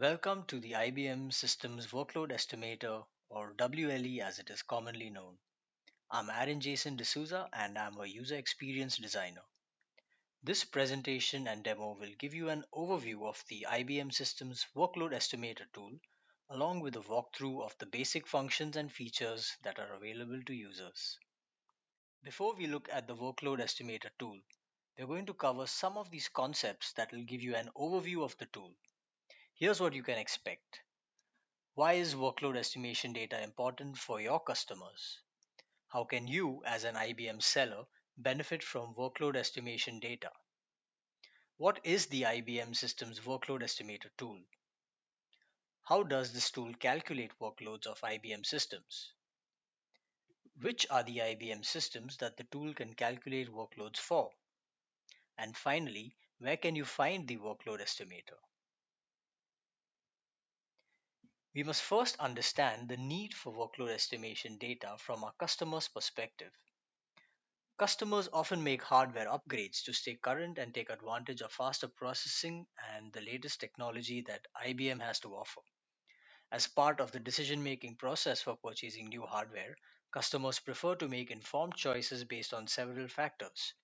Welcome to the IBM Systems Workload Estimator, or WLE as it is commonly known. I'm Aaron Jason D'Souza and I'm a user experience designer. This presentation and demo will give you an overview of the IBM Systems Workload Estimator tool, along with a walkthrough of the basic functions and features that are available to users. Before we look at the Workload Estimator tool, we're going to cover some of these concepts that will give you an overview of the tool. Here's what you can expect. Why is workload estimation data important for your customers? How can you, as an IBM seller, benefit from workload estimation data? What is the IBM Systems Workload Estimator tool? How does this tool calculate workloads of IBM systems? Which are the IBM systems that the tool can calculate workloads for? And finally, where can you find the workload estimator? We must first understand the need for workload estimation data from our customer's perspective. Customers often make hardware upgrades to stay current and take advantage of faster processing and the latest technology that IBM has to offer. As part of the decision making process for purchasing new hardware, customers prefer to make informed choices based on several factors,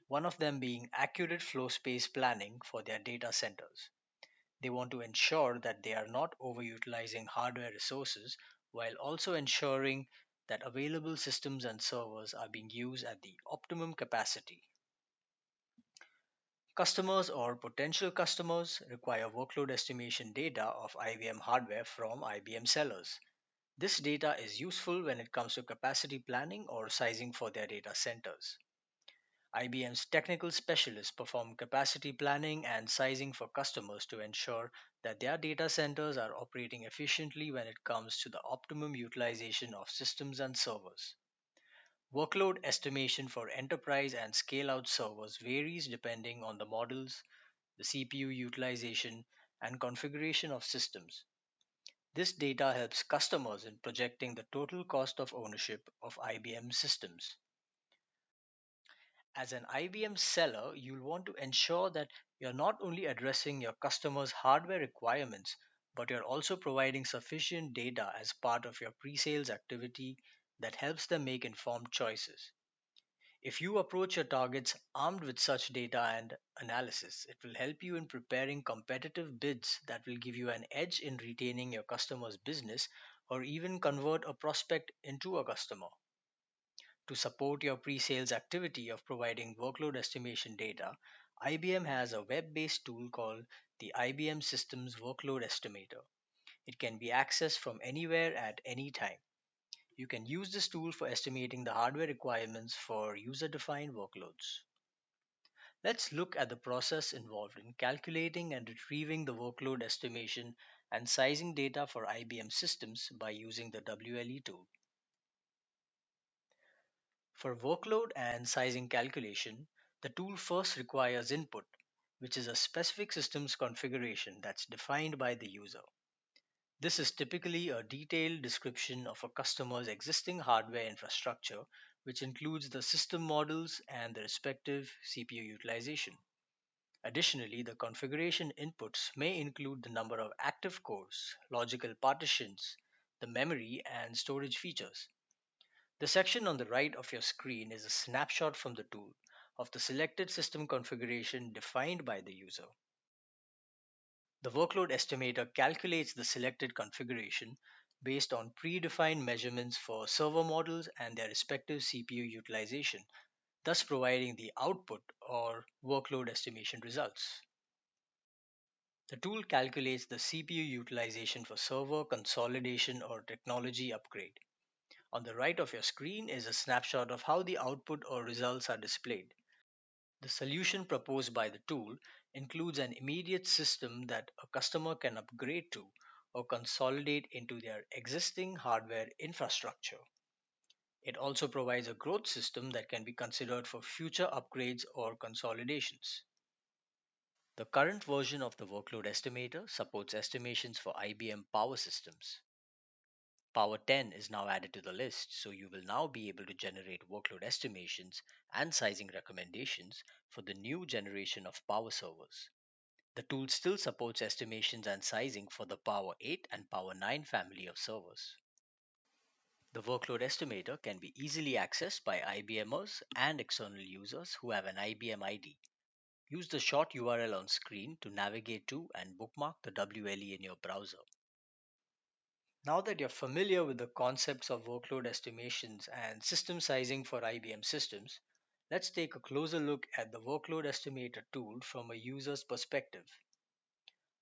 one of them being accurate floor space planning for their data centers. They want to ensure that they are not overutilizing hardware resources while also ensuring that available systems and servers are being used at the optimum capacity. Customers or potential customers require workload estimation data of IBM hardware from IBM sellers. This data is useful when it comes to capacity planning or sizing for their data centers. IBM's technical specialists perform capacity planning and sizing for customers to ensure that their data centers are operating efficiently when it comes to the optimum utilization of systems and servers. Workload estimation for enterprise and scale out servers varies depending on the models, the CPU utilization, and configuration of systems. This data helps customers in projecting the total cost of ownership of IBM systems. As an IBM seller, you'll want to ensure that you're not only addressing your customers' hardware requirements, but you're also providing sufficient data as part of your pre sales activity that helps them make informed choices. If you approach your targets armed with such data and analysis, it will help you in preparing competitive bids that will give you an edge in retaining your customer's business or even convert a prospect into a customer. To support your pre sales activity of providing workload estimation data, IBM has a web based tool called the IBM Systems Workload Estimator. It can be accessed from anywhere at any time. You can use this tool for estimating the hardware requirements for user defined workloads. Let's look at the process involved in calculating and retrieving the workload estimation and sizing data for IBM systems by using the WLE tool. For workload and sizing calculation, the tool first requires input, which is a specific system's configuration that's defined by the user. This is typically a detailed description of a customer's existing hardware infrastructure, which includes the system models and the respective CPU utilization. Additionally, the configuration inputs may include the number of active cores, logical partitions, the memory, and storage features. The section on the right of your screen is a snapshot from the tool of the selected system configuration defined by the user. The workload estimator calculates the selected configuration based on predefined measurements for server models and their respective CPU utilization, thus providing the output or workload estimation results. The tool calculates the CPU utilization for server consolidation or technology upgrade. On the right of your screen is a snapshot of how the output or results are displayed. The solution proposed by the tool includes an immediate system that a customer can upgrade to or consolidate into their existing hardware infrastructure. It also provides a growth system that can be considered for future upgrades or consolidations. The current version of the workload estimator supports estimations for IBM Power systems. Power 10 is now added to the list, so you will now be able to generate workload estimations and sizing recommendations for the new generation of Power servers. The tool still supports estimations and sizing for the Power 8 and Power 9 family of servers. The workload estimator can be easily accessed by IBMers and external users who have an IBM ID. Use the short URL on screen to navigate to and bookmark the WLE in your browser. Now that you're familiar with the concepts of workload estimations and system sizing for IBM systems, let's take a closer look at the workload estimator tool from a user's perspective.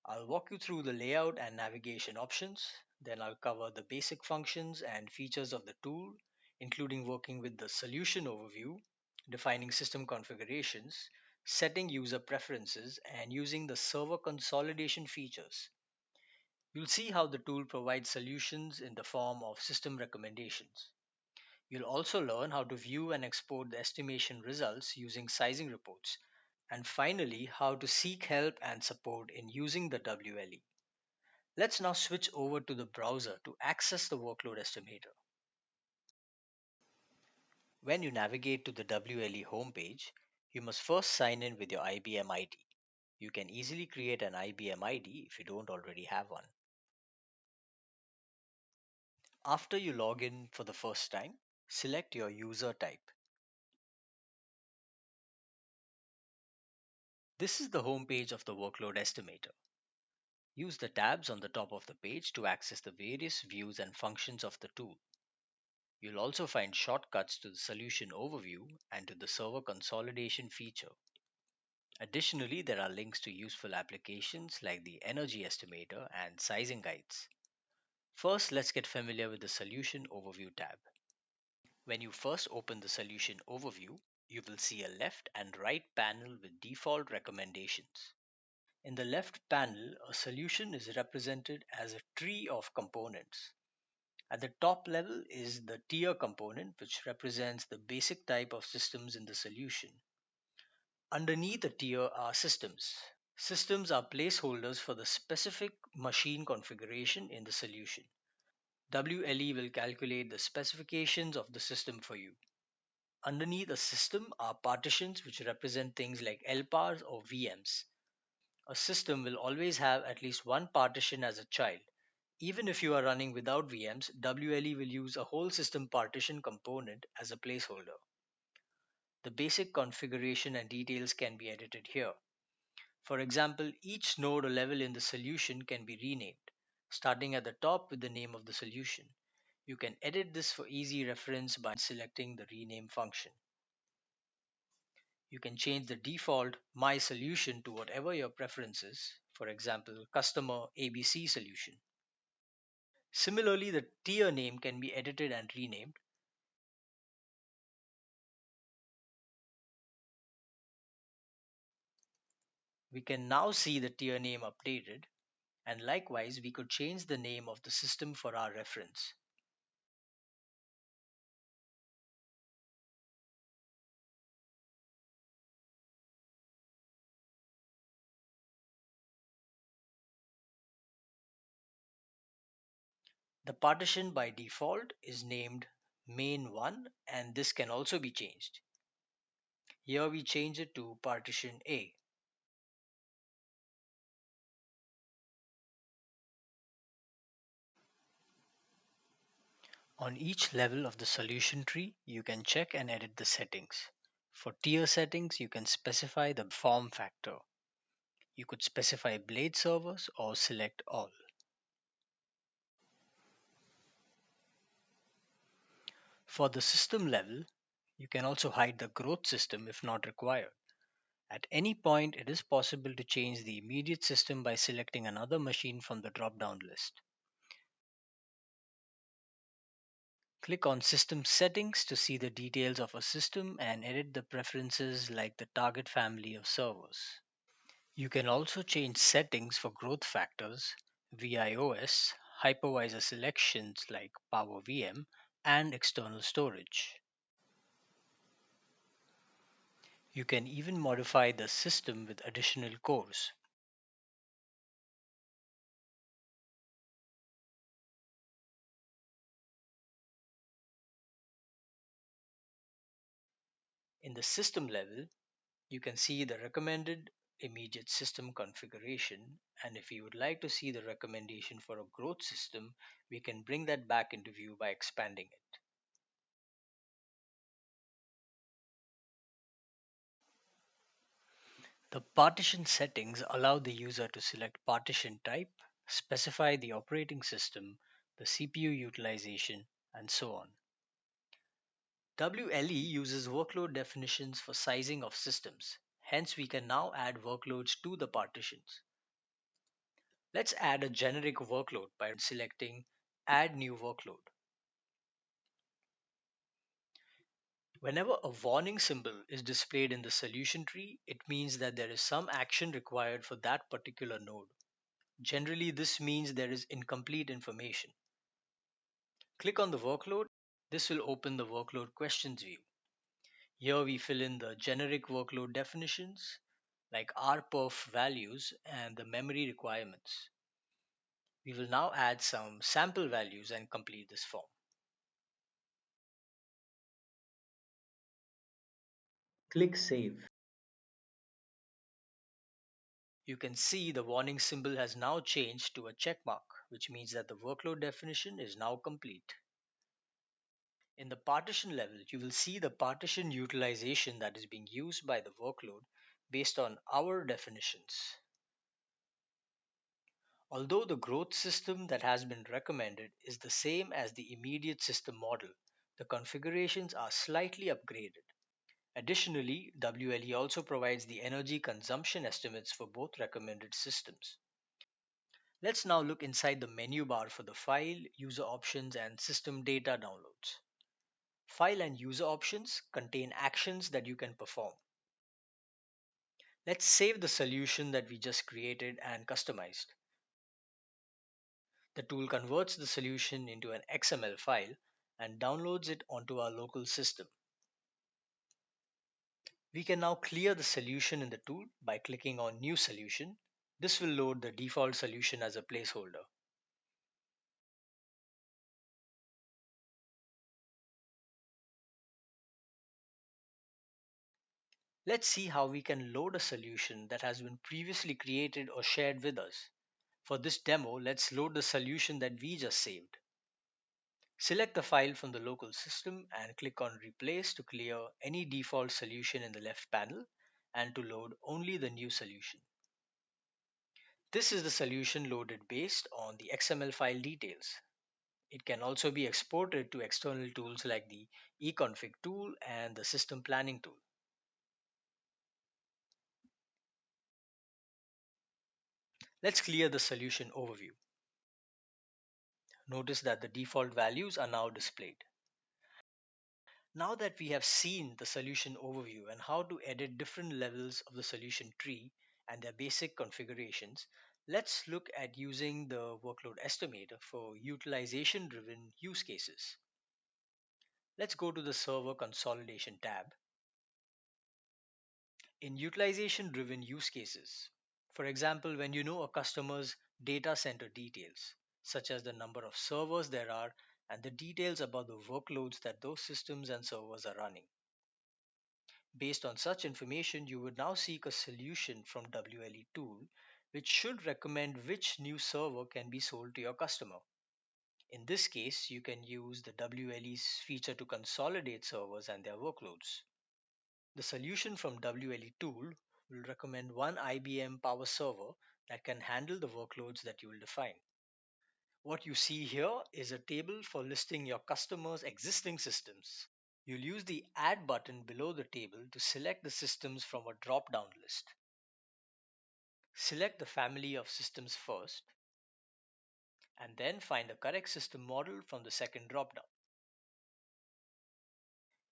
I'll walk you through the layout and navigation options, then I'll cover the basic functions and features of the tool, including working with the solution overview, defining system configurations, setting user preferences, and using the server consolidation features. You'll see how the tool provides solutions in the form of system recommendations. You'll also learn how to view and export the estimation results using sizing reports, and finally, how to seek help and support in using the WLE. Let's now switch over to the browser to access the workload estimator. When you navigate to the WLE homepage, you must first sign in with your IBM ID. You can easily create an IBM ID if you don't already have one. After you log in for the first time, select your user type. This is the home page of the workload estimator. Use the tabs on the top of the page to access the various views and functions of the tool. You'll also find shortcuts to the solution overview and to the server consolidation feature. Additionally, there are links to useful applications like the energy estimator and sizing guides. First, let's get familiar with the solution overview tab. When you first open the solution overview, you will see a left and right panel with default recommendations. In the left panel, a solution is represented as a tree of components. At the top level is the tier component, which represents the basic type of systems in the solution. Underneath the tier are systems. Systems are placeholders for the specific machine configuration in the solution. WLE will calculate the specifications of the system for you. Underneath a system are partitions which represent things like LPARs or VMs. A system will always have at least one partition as a child. Even if you are running without VMs, WLE will use a whole system partition component as a placeholder. The basic configuration and details can be edited here. For example, each node or level in the solution can be renamed, starting at the top with the name of the solution. You can edit this for easy reference by selecting the rename function. You can change the default My Solution to whatever your preference is, for example, Customer ABC Solution. Similarly, the tier name can be edited and renamed. We can now see the tier name updated, and likewise, we could change the name of the system for our reference. The partition by default is named main1, and this can also be changed. Here we change it to partition A. On each level of the solution tree, you can check and edit the settings. For tier settings, you can specify the form factor. You could specify blade servers or select all. For the system level, you can also hide the growth system if not required. At any point, it is possible to change the immediate system by selecting another machine from the drop down list. Click on System Settings to see the details of a system and edit the preferences like the target family of servers. You can also change settings for growth factors, VIOS, hypervisor selections like Power VM, and external storage. You can even modify the system with additional cores. In the system level, you can see the recommended immediate system configuration, and if you would like to see the recommendation for a growth system, we can bring that back into view by expanding it. The partition settings allow the user to select partition type, specify the operating system, the CPU utilization, and so on. WLE uses workload definitions for sizing of systems. Hence, we can now add workloads to the partitions. Let's add a generic workload by selecting Add New Workload. Whenever a warning symbol is displayed in the solution tree, it means that there is some action required for that particular node. Generally, this means there is incomplete information. Click on the workload. This will open the workload questions view. Here we fill in the generic workload definitions like rperf values and the memory requirements. We will now add some sample values and complete this form. Click Save. You can see the warning symbol has now changed to a check mark, which means that the workload definition is now complete. In the partition level, you will see the partition utilization that is being used by the workload based on our definitions. Although the growth system that has been recommended is the same as the immediate system model, the configurations are slightly upgraded. Additionally, WLE also provides the energy consumption estimates for both recommended systems. Let's now look inside the menu bar for the file, user options, and system data downloads. File and user options contain actions that you can perform. Let's save the solution that we just created and customized. The tool converts the solution into an XML file and downloads it onto our local system. We can now clear the solution in the tool by clicking on New Solution. This will load the default solution as a placeholder. Let's see how we can load a solution that has been previously created or shared with us. For this demo, let's load the solution that we just saved. Select the file from the local system and click on Replace to clear any default solution in the left panel and to load only the new solution. This is the solution loaded based on the XML file details. It can also be exported to external tools like the econfig tool and the system planning tool. Let's clear the solution overview. Notice that the default values are now displayed. Now that we have seen the solution overview and how to edit different levels of the solution tree and their basic configurations, let's look at using the workload estimator for utilization driven use cases. Let's go to the server consolidation tab. In utilization driven use cases, for example, when you know a customer's data center details, such as the number of servers there are and the details about the workloads that those systems and servers are running. Based on such information, you would now seek a solution from WLE tool, which should recommend which new server can be sold to your customer. In this case, you can use the WLE's feature to consolidate servers and their workloads. The solution from WLE tool will recommend one IBM Power server that can handle the workloads that you will define. What you see here is a table for listing your customer's existing systems. You'll use the Add button below the table to select the systems from a drop-down list. Select the family of systems first, and then find the correct system model from the second drop-down.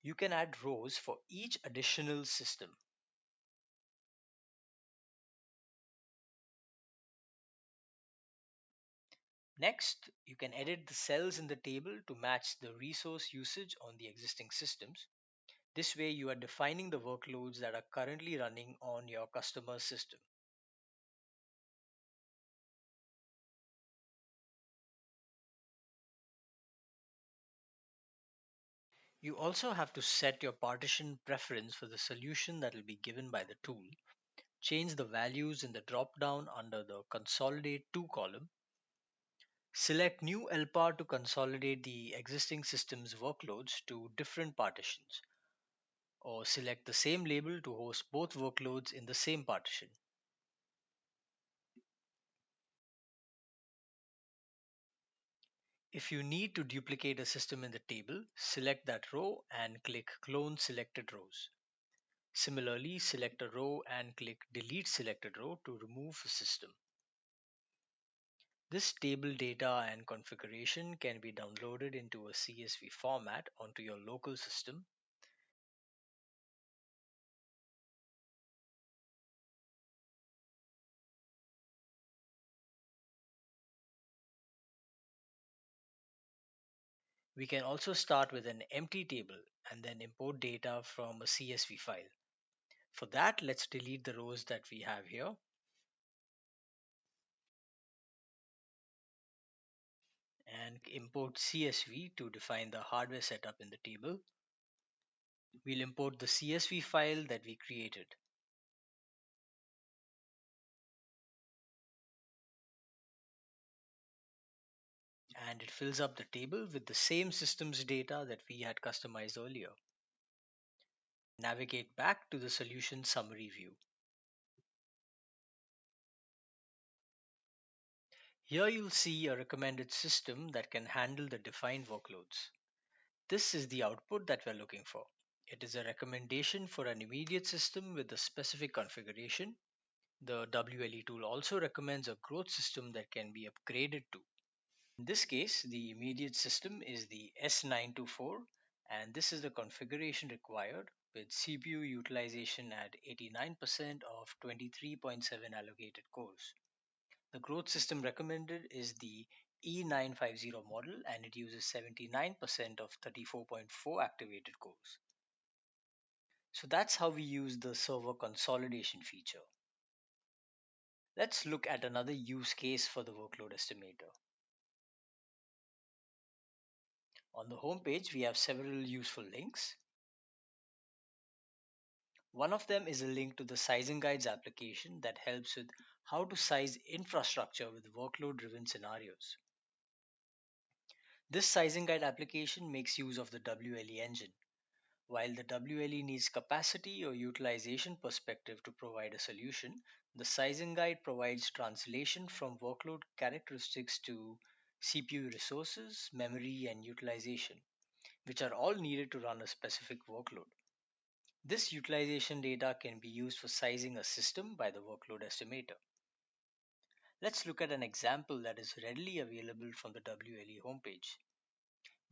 You can add rows for each additional system. Next, you can edit the cells in the table to match the resource usage on the existing systems. This way, you are defining the workloads that are currently running on your customer's system. You also have to set your partition preference for the solution that will be given by the tool. change the values in the drop down under the Consolidate to column. Select New LPAR to consolidate the existing system's workloads to different partitions, or select the same label to host both workloads in the same partition. If you need to duplicate a system in the table, select that row and click Clone Selected Rows. Similarly, select a row and click Delete Selected Row to remove a system. This table data and configuration can be downloaded into a CSV format onto your local system. We can also start with an empty table and then import data from a CSV file. For that, let's delete the rows that we have here and import CSV to define the hardware setup in the table. We'll import the CSV file that we created. And it fills up the table with the same system's data that we had customized earlier. Navigate back to the solution summary view. Here you'll see a recommended system that can handle the defined workloads. This is the output that we're looking for. It is a recommendation for an immediate system with a specific configuration. The WLE tool also recommends a growth system that can be upgraded to. In this case, the immediate system is the S924, and this is the configuration required with CPU utilization at 89% of 23.7 allocated cores. The growth system recommended is the E950 model, and it uses 79% of 34.4 activated cores. So that's how we use the server consolidation feature. Let's look at another use case for the workload estimator. On the home page, we have several useful links. One of them is a link to the Sizing Guides application that helps with how to size infrastructure with workload driven scenarios. This sizing guide application makes use of the WLE engine. While the WLE needs capacity or utilization perspective to provide a solution, the sizing guide provides translation from workload characteristics to CPU resources, memory, and utilization, which are all needed to run a specific workload. This utilization data can be used for sizing a system by the workload estimator. Let's look at an example that is readily available from the WLE homepage.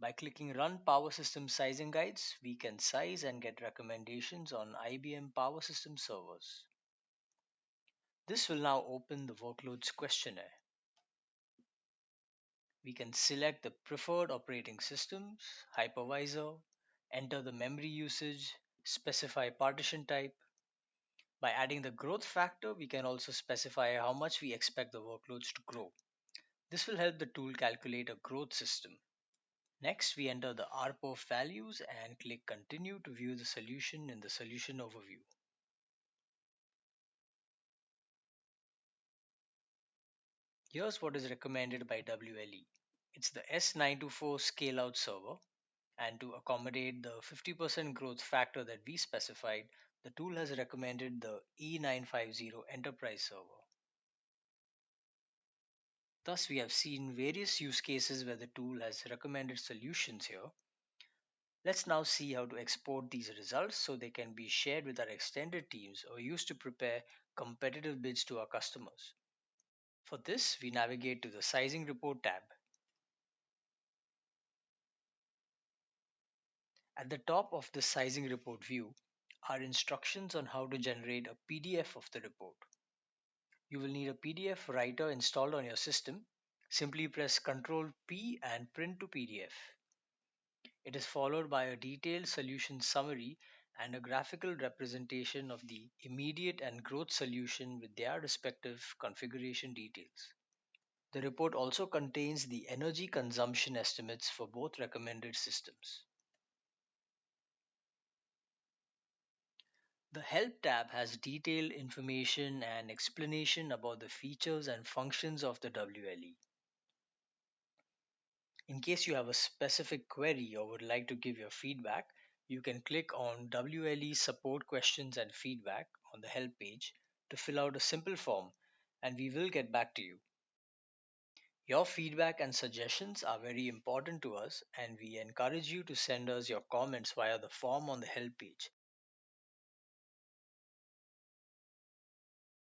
By clicking Run Power System Sizing Guides, we can size and get recommendations on IBM Power System servers. This will now open the Workloads questionnaire. We can select the preferred operating systems, hypervisor, enter the memory usage, specify partition type. By adding the growth factor, we can also specify how much we expect the workloads to grow. This will help the tool calculate a growth system. Next, we enter the RPOF values and click Continue to view the solution in the solution overview. Here's what is recommended by WLE. It's the S924 scale out server, and to accommodate the 50% growth factor that we specified, the tool has recommended the E950 enterprise server. Thus, we have seen various use cases where the tool has recommended solutions here. Let's now see how to export these results so they can be shared with our extended teams or used to prepare competitive bids to our customers. For this, we navigate to the Sizing Report tab. At the top of the Sizing Report view are instructions on how to generate a PDF of the report. You will need a PDF writer installed on your system. Simply press Ctrl P and print to PDF. It is followed by a detailed solution summary and a graphical representation of the immediate and growth solution with their respective configuration details. The report also contains the energy consumption estimates for both recommended systems. The Help tab has detailed information and explanation about the features and functions of the WLE. In case you have a specific query or would like to give your feedback, you can click on WLE support questions and feedback on the help page to fill out a simple form, and we will get back to you. Your feedback and suggestions are very important to us, and we encourage you to send us your comments via the form on the help page.